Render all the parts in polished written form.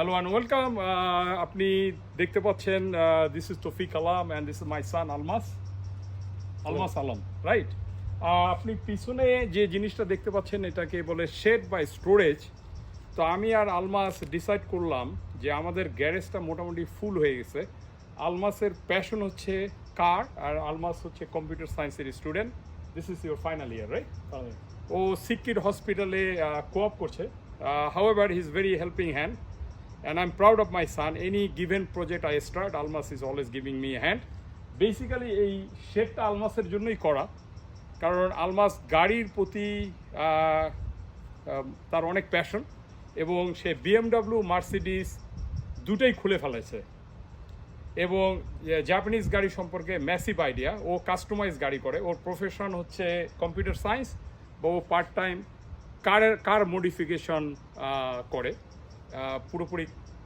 Hello and welcome. আপনি দেখতে পাচ্ছেন this is Tawfiq Alam and this is my son Almas Alam, right? আপনি পিছনে যে জিনিসটা দেখতে পাচ্ছেন এটাকে বলে শেড বা স্টোরেজ। তো আমি আর আলমাস ডিসাইড করলাম যে আমাদের গ্যারেজটা মোটামুটি ফুল হয়ে গেছে। আলমাসের প্যাশন হচ্ছে কার আর আলমাস হচ্ছে কম্পিউটার সায়েন্সের student. This is your final year, right? ও সিকির হসপিটালে কোঅপ করছে। However, he's very helping hand. And I'm proud of my son. Any given project I start, Almas is always giving me a hand. Basically এই শেডটা আলমাসের জন্যই করা, কারণ আলমাস গাড়ির প্রতি তার অনেক প্যাশন এবং সে BMW মার্সিডিস দুটোই খুলে ফেলেছে এবং জাপানিজ গাড়ি সম্পর্কে ম্যাসিভ আইডিয়া। ও কাস্টমাইজ গাড়ি করে, ওর প্রফেশন হচ্ছে কম্পিউটার সায়েন্স বা ও পার্ট টাইম কার মডিফিকেশন করে।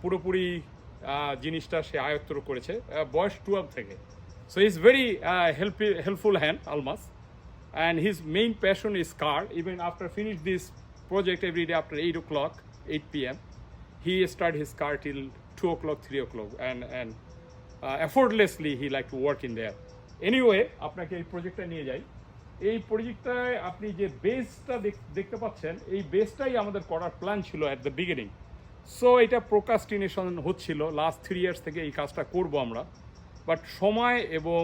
পুরোপুরি জিনিসটা সে আয়ত্ত করেছে বয়স 12 থেকে। So is very helpful hand Almas and his main passion is car. Even after finish this project every day after 8 o'clock, 8 p.m. He start his car till 2 o'clock, 3 o'clock, and effortlessly he like to work in there. Anyway, আপনাকে এই প্রজেক্টটা নিয়ে যাই। এই প্রজেক্টটায় আপনি যে বেসটা দেখতে পাচ্ছেন, এই বেসটাই আমাদের করার প্ল্যান ছিল অ্যাট দ্য বিগিনিং। সো এটা প্রোকাস্টিনেশন হচ্ছিল, লাস্ট 3 ইয়ার্স থেকে এই কাজটা করব আমরা, বাট সময় এবং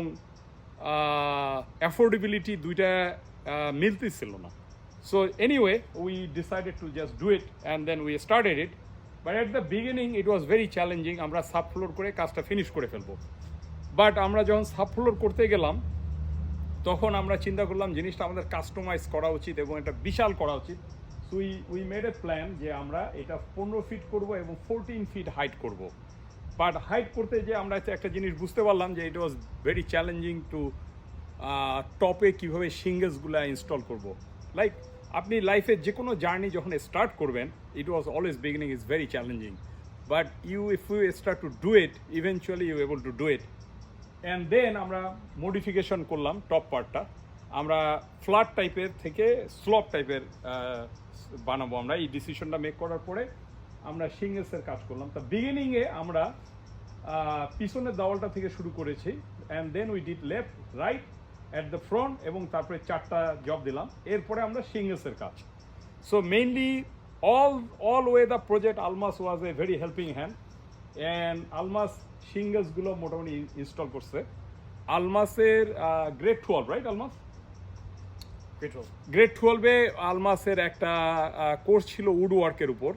অ্যাফোর্ডেবিলিটি দুইটা মিলতেছিল না। So anyway, we decided to just do it and then we started it. But at the beginning it was very challenging. আমরা সাব ফ্লোর করে কাজটা ফিনিশ করে ফেলবো, বাট আমরা যখন সাব ফ্লোর করতে গেলাম তখন আমরা চিন্তা করলাম জিনিসটা আমাদের কাস্টমাইজ করা উচিত এবং এটা বিশাল করা উচিত। So we made a plan যে আমরা এটা 15 ফিট করব এবং 14 ফিট হাইট করব। বাট হাইট করতে যে আমরা একটা জিনিস বুঝতে পারলাম যে ইট ওয়াজ ভেরি চ্যালেঞ্জিং টু টপে কীভাবে সিঙ্গেলসগুলো ইনস্টল করব। লাইক আপনি লাইফে যে কোনো জার্নি যখন স্টার্ট করবেন, it was always beginning is very challenging, but if you start to do it, eventually you able to do it. And then আমরা মডিফিকেশন করলাম টপ পার্টটা, আমরা ফ্ল্যাট টাইপের থেকে স্লপ টাইপের বানাবো। আমরা এই ডিসিশনটা মেক করার পরে আমরা সিঙ্গেলসের কাজ করলাম। তা বিগিনিংয়ে আমরা পিছনের দেওয়ালটা থেকে শুরু করেছি, and then we did left right at the front এবং তারপরে 4টা জব দিলাম। এরপরে আমরা সিঙ্গেলসের কাজ। So mainly all way the project Almas was a very helping hand, and Almas সিঙ্গেলসগুলো মোটামুটি ইনস্টল করছে। আলমাসের গ্রেড 12, রাইট? আলমাস গ্রেড 12-এ আলমাসের একটা কোর্স ছিল উড ওয়ার্কের উপর।